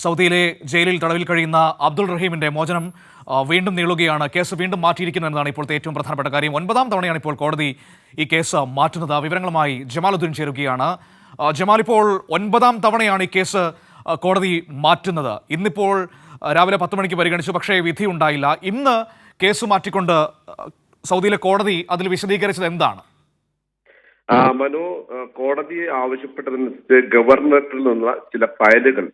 സൗദിയിലെ ജയിലിൽ തടവിൽ കഴിയുന്ന അബ്ദുൾ റഹീമിന്റെ മോചനം വീണ്ടും നീളുകയാണ്. കേസ് വീണ്ടും മാറ്റിയിരിക്കുന്നു എന്നതാണ് ഇപ്പോഴത്തെ ഏറ്റവും പ്രധാനപ്പെട്ട കാര്യം. 9ാം തവണയാണ് ഇപ്പോൾ കോടതി ഈ കേസ് മാറ്റുന്നത്. വിവരങ്ങളുമായി ജമാലുദ്ദീൻ ചേരുകയാണ്. ജമാൽ, ഇപ്പോൾ 9ാം തവണയാണ് ഈ കേസ് കോടതി മാറ്റുന്നത്. ഇന്നിപ്പോൾ രാവിലെ 10 മണിക്ക് പരിഗണിച്ചു, പക്ഷേ വിധി ഉണ്ടായില്ല. ഇന്ന് കേസ് മാറ്റിക്കൊണ്ട് സൗദിയിലെ കോടതി അതിൽ വിശദീകരിച്ചത് എന്താണ്? മനു, കോടതി ആവശ്യപ്പെട്ടതനുസരിച്ച് ഗവർണറിൽ നിന്ന് ചില ഫയലുകൾ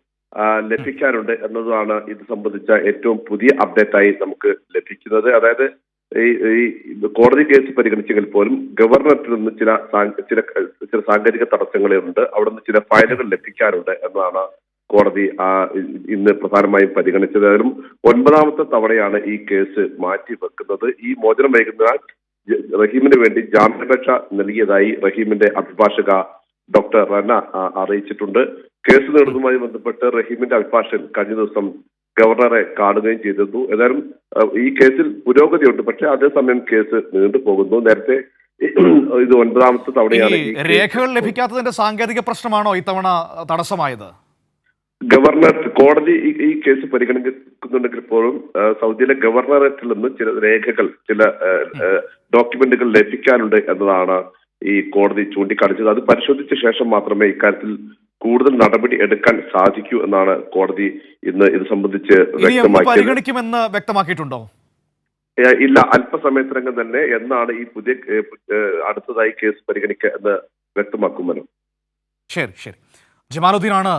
ലഭിക്കാനുണ്ട് എന്നതാണ് ഇത് സംബന്ധിച്ച ഏറ്റവും പുതിയ അപ്ഡേറ്റായി നമുക്ക് ലഭിക്കുന്നത്. അതായത് ഈ കോടതി കേസ് പരിഗണിച്ചെങ്കിൽ പോലും ഗവർണറിൽ നിന്ന് ചില സാങ്കേതിക തടസ്സങ്ങളുണ്ട്. അവിടെ നിന്ന് ചില ഫയലുകൾ ലഭിക്കാനുണ്ട് എന്നതാണ് കോടതി ഇന്ന് പ്രധാനമായും പരിഗണിച്ചത്. അതിലും 9ാമത്തെ തവണയാണ് ഈ കേസ് മാറ്റി വെക്കുന്നത്. ഈ മോചനം വൈകുന്നതിനാൽ റഹീമിന് വേണ്ടി ജാമ്യാപേക്ഷ നൽകിയതായി റഹീമിന്റെ അഭിഭാഷക ഡോക്ടർ റന അറിയിച്ചിട്ടുണ്ട്. കേസ് നേടുന്നതുമായി ബന്ധപ്പെട്ട് റഹീമിന്റെ അഭിഭാഷകൻ കഴിഞ്ഞ ദിവസം ഗവർണറെ കാണുകയും ചെയ്തിരുന്നു. ഏതായാലും ഈ കേസിൽ പുരോഗതിയുണ്ട്, പക്ഷേ അതേസമയം കേസ് നീണ്ടുപോകുന്നു. നേരത്തെ ഇത് 9ാമത്തെ തവണയാണ്. രേഖകൾ ലഭിക്കാത്തതിന്റെ സാങ്കേതിക പ്രശ്നമാണോ ഇത്തവണ തടസ്സമായത്? ഗവർണർ കോടതി ഈ കേസ് പരിഗണിക്കുന്നുണ്ടെങ്കിൽ പോലും സൗദിയിലെ ഗവർണറേറ്റിൽ നിന്ന് ചില രേഖകൾ, ചില ഡോക്യുമെന്റുകൾ ലഭിക്കാനുണ്ട് എന്നതാണ് ഈ കോടതി ചൂണ്ടിക്കാണിച്ചത്. അത് പരിശോധിച്ച ശേഷം മാത്രമേ ഇക്കാര്യത്തിൽ കൂടുതൽ നടപടി എടുക്കാൻ സാധിക്കൂ എന്നാണ് കോടതി ഇന്ന് ഇത് സംബന്ധിച്ച് പരിഗണിക്കുമെന്ന് വ്യക്തമാക്കിയിട്ടുണ്ടോ? ഇല്ല, അല്പസമയത്തിനകം തന്നെ എന്നാണ് ഈ പുതിയ അടുത്തതായി കേസ് പരിഗണിക്കുക എന്ന് വ്യക്തമാക്കുമല്ലോ. ശരി ശരി. ജമാലുദ്ദീനാണ്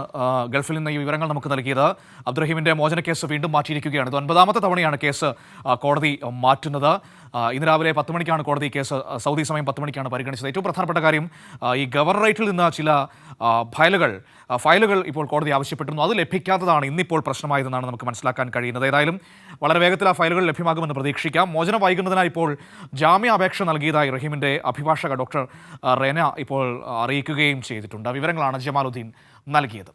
ഗൾഫിൽ നിന്ന് ഈ വിവരങ്ങൾ നമുക്ക് നൽകിയത്. അബ്ദുറഹീമിന്റെ മോചന കേസ് വീണ്ടും മാറ്റിയിരിക്കുകയാണ്. ഇത് 9ാമത്തെ തവണയാണ് കേസ് കോടതി മാറ്റുന്നത്. ഇന്ന് രാവിലെ 10 മണിക്കാണ് കോടതി കേസ് സൗദി സമയം 10 മണിക്കാണ് പരിഗണിച്ചത്. ഏറ്റവും പ്രധാനപ്പെട്ട കാര്യം, ഈ ഗവർണറേറ്റിൽ നിന്ന് ചില ഫയലുകൾ ഇപ്പോൾ കോടതി ആവശ്യപ്പെട്ടിരുന്നു. അത് ലഭിക്കാത്തതാണ് ഇന്നിപ്പോൾ പ്രശ്നമായതെന്നാണ് നമുക്ക് മനസ്സിലാക്കാൻ കഴിയുന്നത്. ഏതായാലും വളരെ വേഗത്തിൽ ആ ഫയലുകൾ ലഭ്യമാകുമെന്ന് പ്രതീക്ഷിക്കാം. മോചനം വൈകുന്നതിനായി ഇപ്പോൾ ജാമ്യാപേക്ഷ നൽകിയതായി റഹീമിന്റെ അഭിഭാഷക ഡോക്ടർ റെന ഇപ്പോൾ അറിയിക്കുകയും ചെയ്തിട്ടുണ്ട്. വിവരങ്ങളാണ് ജമാലുദ്ദീൻ നൽകിയത്.